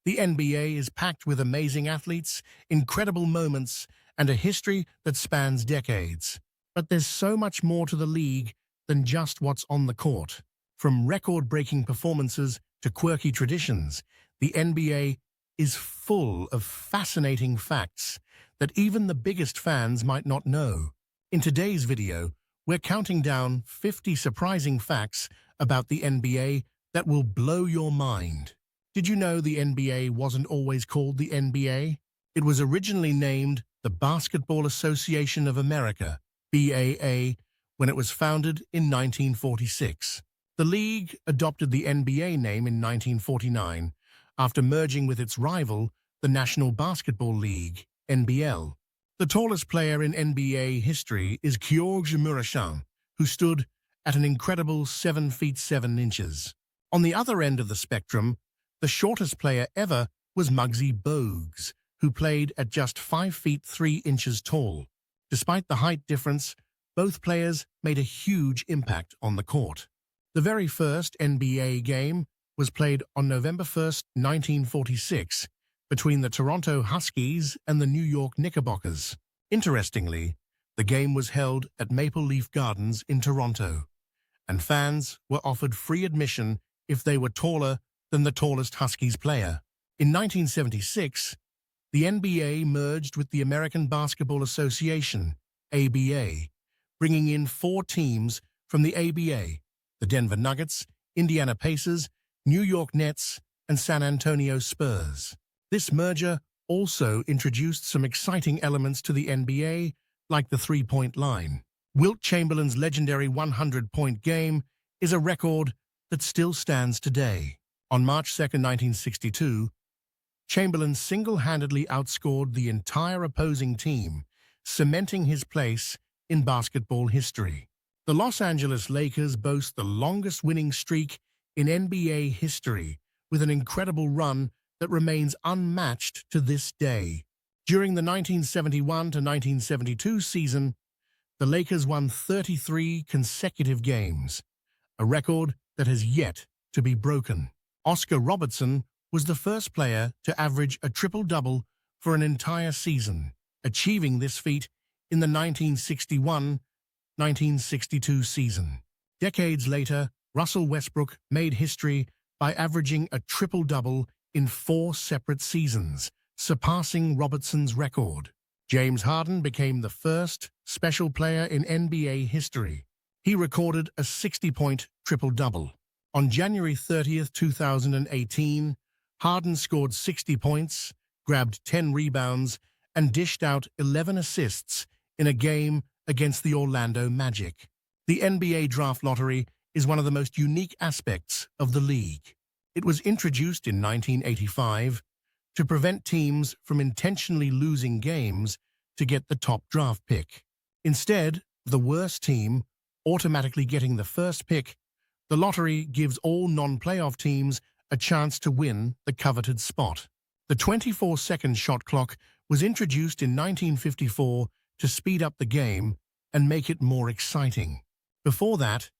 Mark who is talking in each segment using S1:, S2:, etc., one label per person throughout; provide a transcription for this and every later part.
S1: The NBA is packed with amazing athletes, incredible moments, and a history that spans decades. But there's so much more to the league than just what's on the court. From record-breaking performances to quirky traditions, the NBA is full of fascinating facts that even the biggest fans might not know. In today's video, we're counting down 50 surprising facts about the NBA that will blow your mind. Did you know the NBA wasn't always called the NBA? It was originally named the Basketball Association of America, BAA, when it was founded in 1946. The league adopted the NBA name in 1949 after merging with its rival, the National Basketball League, NBL. The tallest player in NBA history is Georges Muresan, who stood at an incredible 7 feet 7 inches. On the other end of the spectrum, the shortest player ever was Muggsy Bogues, who played at just 5 feet 3 inches tall. Despite the height difference, both players made a huge impact on the court. The very first NBA game was played on November 1st, 1946, between the Toronto Huskies and the New York Knickerbockers. Interestingly, the game was held at Maple Leaf Gardens in Toronto, and fans were offered free admission if they were taller than the tallest Huskies player. In 1976, the NBA merged with the American Basketball Association, ABA, bringing in 4 teams from the ABA: the Denver Nuggets, Indiana Pacers, New York Nets, and San Antonio Spurs. This merger also introduced some exciting elements to the NBA, like the three-point line. Wilt Chamberlain's legendary 100-point game is a record that still stands today. On March 2, 1962, Chamberlain single-handedly outscored the entire opposing team, cementing his place in basketball history. The Los Angeles Lakers boast the longest winning streak in NBA history, with an incredible run that remains unmatched to this day. During the 1971 to 1972 season, the Lakers won 33 consecutive games, a record that has yet to be broken. Oscar Robertson was the first player to average a triple-double for an entire season, achieving this feat in the 1961-1962 season. Decades later, Russell Westbrook made history by averaging a triple-double in 4 separate seasons, surpassing Robertson's record. James Harden became the first special player in NBA history. He recorded a 60-point triple-double. On January 30, 2018, Harden scored 60 points, grabbed 10 rebounds, and dished out 11 assists in a game against the Orlando Magic. The NBA Draft Lottery is one of the most unique aspects of the league. It was introduced in 1985 to prevent teams from intentionally losing games to get the top draft pick. Instead of the worst team automatically getting the first pick, the lottery gives all non-playoff teams a chance to win the coveted spot. The 24-second shot clock was introduced in 1954 to speed up the game and make it more exciting. Before that,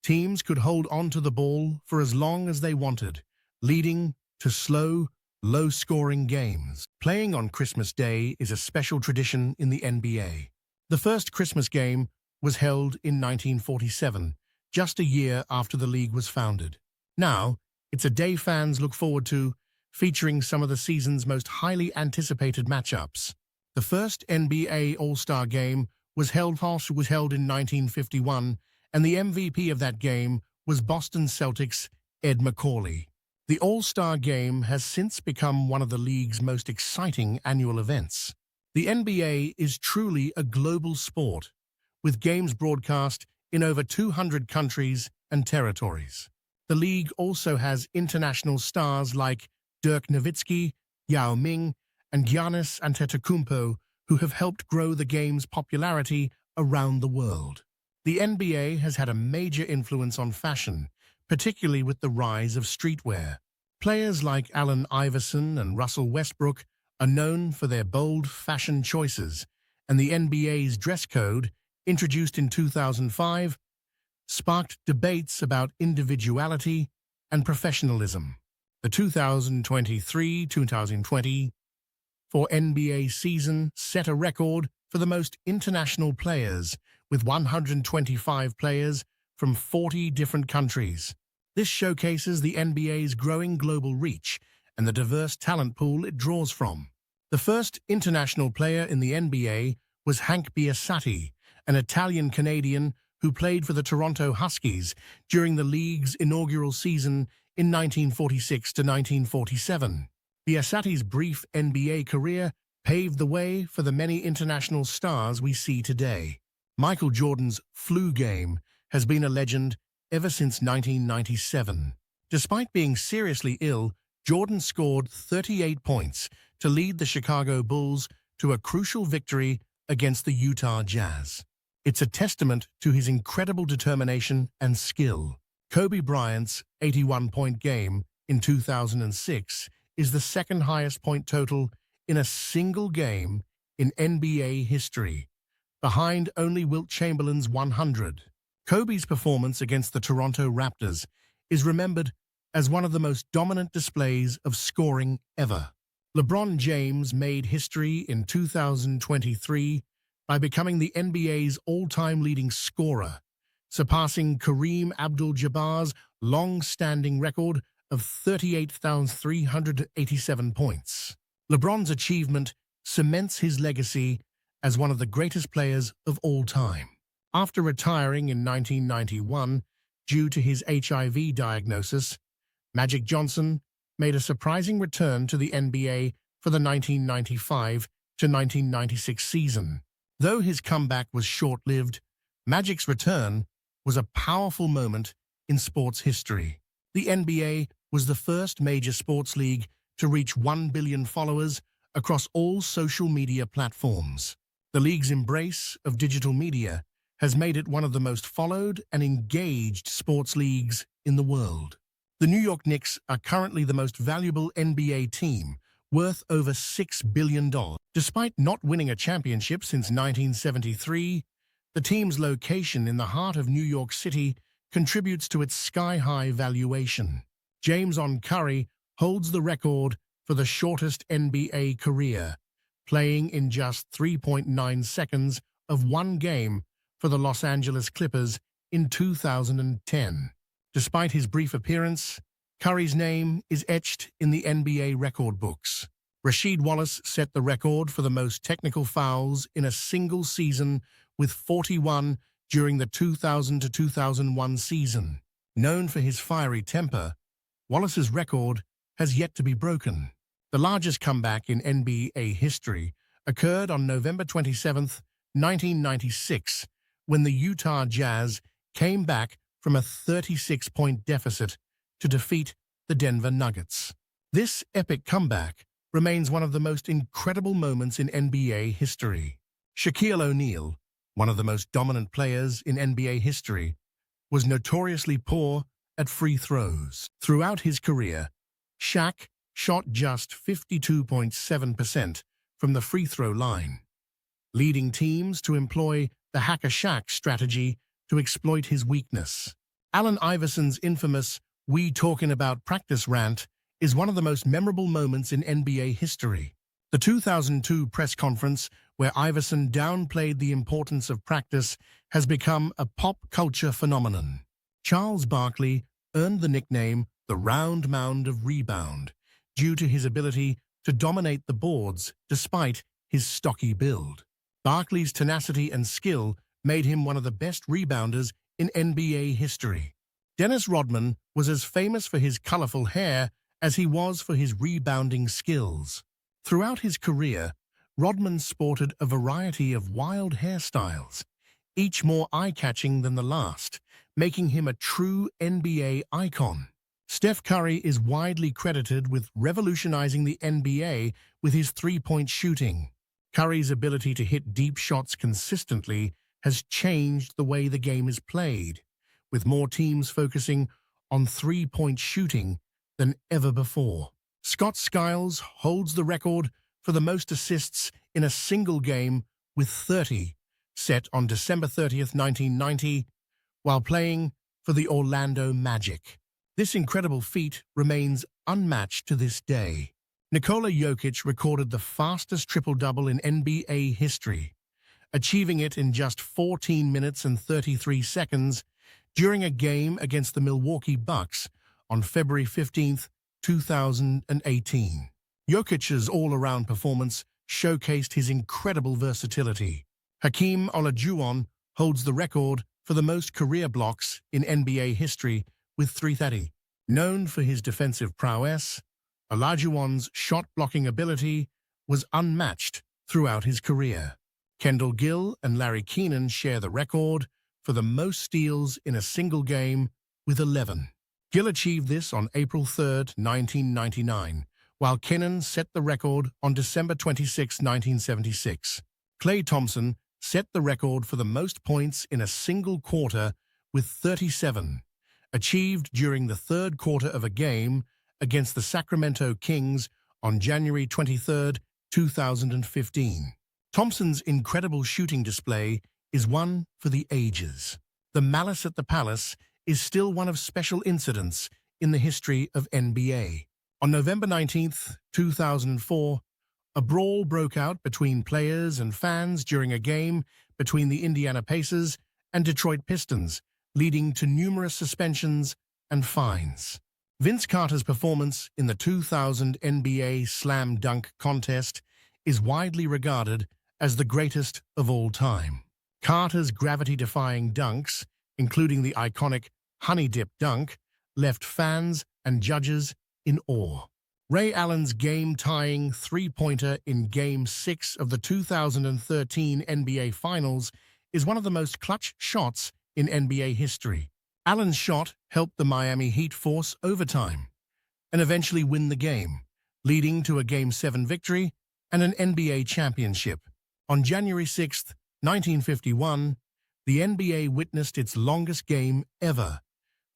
S1: teams could hold on to the ball for as long as they wanted, leading to slow, low-scoring games. Playing on Christmas Day is a special tradition in the NBA. The first Christmas game was held in 1947, just a year after the league was founded. Now, it's a day fans look forward to, featuring some of the season's most highly anticipated matchups. The first NBA All-Star Game was held in 1951, and the MVP of that game was Boston Celtics' Ed Macauley. The All-Star Game has since become one of the league's most exciting annual events. The NBA is truly a global sport, with games broadcast in over 200 countries and territories. The league also has international stars like Dirk Nowitzki, Yao Ming, and Giannis Antetokounmpo, who have helped grow the game's popularity around the world. The NBA has had a major influence on fashion, particularly with the rise of streetwear. Players like Allen Iverson and Russell Westbrook are known for their bold fashion choices, and the NBA's dress code, introduced in 2005, sparked debates about individuality and professionalism. The 2023-2024 NBA season set a record for the most international players, with 125 players from 40 different countries. This showcases the NBA's growing global reach and the diverse talent pool it draws from. The first international player in the NBA was Hank Biasati, an Italian-Canadian who played for the Toronto Huskies during the league's inaugural season in 1946 to 1947. Biasati's brief NBA career paved the way for the many international stars we see today. Michael Jordan's flu game has been a legend ever since 1997. Despite being seriously ill, Jordan scored 38 points to lead the Chicago Bulls to a crucial victory against the Utah Jazz. It's a testament to his incredible determination and skill. Kobe Bryant's 81-point game in 2006 is the second highest point total in a single game in NBA history, behind only Wilt Chamberlain's 100. Kobe's performance against the Toronto Raptors is remembered as one of the most dominant displays of scoring ever. LeBron James made history in 2023 by becoming the NBA's all-time leading scorer, surpassing Kareem Abdul-Jabbar's long-standing record of 38,387 points. LeBron's achievement cements his legacy as one of the greatest players of all time. After retiring in 1991 due to his HIV diagnosis, Magic Johnson made a surprising return to the NBA for the 1995 to 1996 season. Though his comeback was short-lived, Magic's return was a powerful moment in sports history. The NBA was the first major sports league to reach 1 billion followers across all social media platforms. The league's embrace of digital media has made it one of the most followed and engaged sports leagues in the world. The New York Knicks are currently the most valuable NBA team, worth over $6 billion. Despite not winning a championship since 1973, the team's location in the heart of New York City contributes to its sky-high valuation. James Curry holds the record for the shortest NBA career, playing in just 3.9 seconds of one game for the Los Angeles Clippers in 2010. Despite his brief appearance, Curry's name is etched in the NBA record books. Rasheed Wallace set the record for the most technical fouls in a single season with 41 during the 2000 to 2001 season. Known for his fiery temper, Wallace's record has yet to be broken. The largest comeback in NBA history occurred on November 27, 1996, when the Utah Jazz came back from a 36-point deficit to defeat the Denver Nuggets. This epic comeback remains one of the most incredible moments in NBA history. Shaquille O'Neal, one of the most dominant players in NBA history, was notoriously poor at free throws. Throughout his career, Shaq shot just 52.7% from the free throw line, leading teams to employ the Hacker Shaq strategy to exploit his weakness. Allen Iverson's infamous "We talking about practice" rant is one of the most memorable moments in NBA history. The 2002 press conference, where Iverson downplayed the importance of practice, has become a pop culture phenomenon. Charles Barkley earned the nickname the Round Mound of Rebound due to his ability to dominate the boards despite his stocky build. Barkley's tenacity and skill made him one of the best rebounders in NBA history. Dennis Rodman was as famous for his colorful hair as he was for his rebounding skills. Throughout his career, Rodman sported a variety of wild hairstyles, each more eye-catching than the last, making him a true NBA icon. Steph Curry is widely credited with revolutionizing the NBA with his three-point shooting. Curry's ability to hit deep shots consistently has changed the way the game is played, with more teams focusing on three-point shooting than ever before. Scott Skiles holds the record for the most assists in a single game with 30, set on December 30th, 1990, while playing for the Orlando Magic. This incredible feat remains unmatched to this day. Nikola Jokic recorded the fastest triple-double in NBA history, achieving it in just 14 minutes and 33 seconds during a game against the Milwaukee Bucks on February 15, 2018. Jokic's all-around performance showcased his incredible versatility. Hakeem Olajuwon holds the record for the most career blocks in NBA history with 330. Known for his defensive prowess, Olajuwon's shot-blocking ability was unmatched throughout his career. Kendall Gill and Larry Keenan share the record for the most steals in a single game with 11. Gill achieved this on April 3, 1999, while Keenan set the record on December 26, 1976. Klay Thompson set the record for the most points in a single quarter with 37, achieved during the third quarter of a game against the Sacramento Kings on January 23, 2015. Thompson's incredible shooting display is one for the ages. The Malice at the Palace is still one of special incidents in the history of NBA. On November 19, 2004, a brawl broke out between players and fans during a game between the Indiana Pacers and Detroit Pistons, leading to numerous suspensions and fines. Vince Carter's performance in the 2000 NBA Slam Dunk Contest is widely regarded as the greatest of all time. Carter's gravity-defying dunks, including the iconic Honey Dip dunk, left fans and judges in awe. Ray Allen's game-tying three-pointer in Game 6 of the 2013 NBA Finals is one of the most clutch shots in NBA history. Allen's shot helped the Miami Heat force overtime and eventually win the game, leading to a Game 7 victory and an NBA championship. On January 6, 1951, the NBA witnessed its longest game ever,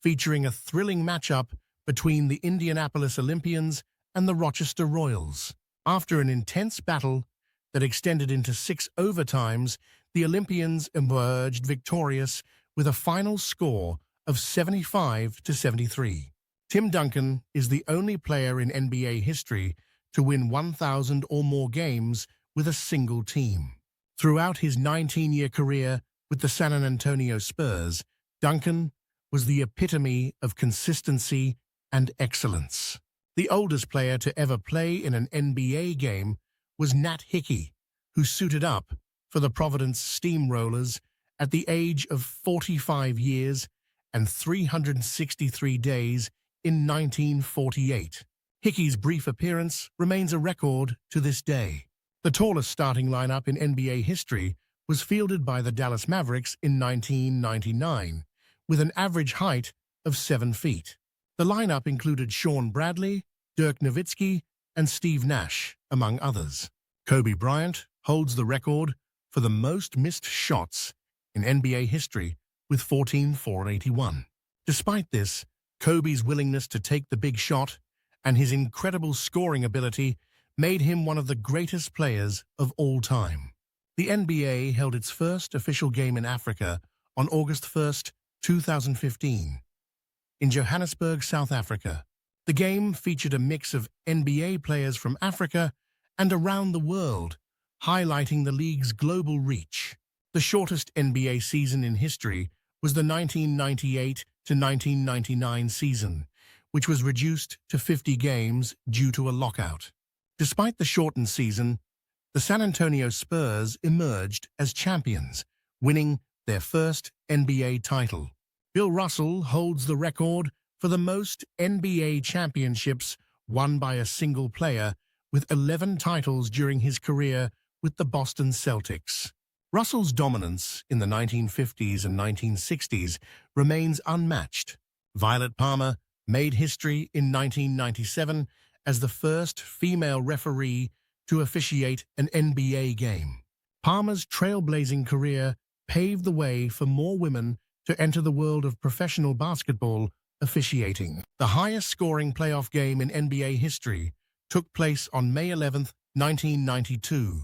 S1: featuring a thrilling matchup between the Indianapolis Olympians and the Rochester Royals. After an intense battle that extended into 6 overtimes, the Olympians emerged victorious with a final score of 75-73. Tim Duncan is the only player in NBA history to win 1,000 or more games with a single team. Throughout his 19-year career with the San Antonio Spurs, Duncan was the epitome of consistency and excellence. The oldest player to ever play in an NBA game was Nat Hickey, who suited up for the Providence Steamrollers at the age of 45 years and 363 days in 1948. Hickey's brief appearance remains a record to this day. The tallest starting lineup in NBA history was fielded by the Dallas Mavericks in 1999, with an average height of 7 feet. The lineup included Shawn Bradley, Dirk Nowitzki, and Steve Nash, among others. Kobe Bryant holds the record for the most missed shots in NBA history with 14 481. Despite this, Kobe's willingness to take the big shot and his incredible scoring ability made him one of the greatest players of all time. The NBA held its first official game in Africa on August 1, 2015, in Johannesburg, South Africa. The game featured a mix of NBA players from Africa and around the world, highlighting the league's global reach. The shortest NBA season in history was the 1998 to 1999 season, which was reduced to 50 games due to a lockout. Despite the shortened season, the San Antonio Spurs emerged as champions, winning their first NBA title. Bill Russell holds the record for the most NBA championships won by a single player, with 11 titles during his career with the Boston Celtics. Russell's dominance in the 1950s and 1960s remains unmatched. Violet Palmer made history in 1997 as the first female referee to officiate an NBA game. Palmer's trailblazing career paved the way for more women to enter the world of professional basketball officiating. The highest-scoring playoff game in NBA history took place on May 11, 1992,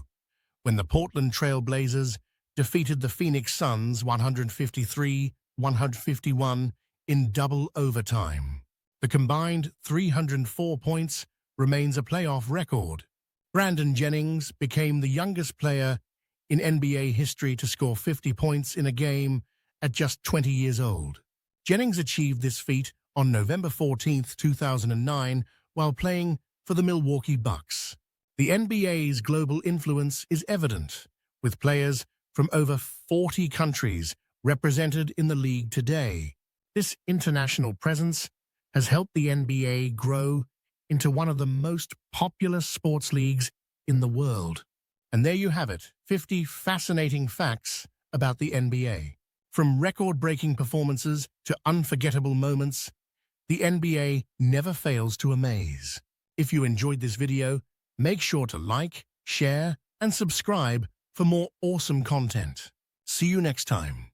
S1: when the Portland Trail Blazers defeated the Phoenix Suns 153-151 in double overtime. The combined 304 points remains a playoff record. Brandon Jennings became the youngest player in NBA history to score 50 points in a game at just 20 years old. Jennings achieved this feat on November 14, 2009, while playing for the Milwaukee Bucks. The NBA's global influence is evident, with players from over 40 countries represented in the league today. This international presence has helped the NBA grow into one of the most popular sports leagues in the world. And there you have it, 50 fascinating facts about the NBA. From record-breaking performances to unforgettable moments, the NBA never fails to amaze. If you enjoyed this video, make sure to like, share, and subscribe for more awesome content. See you next time.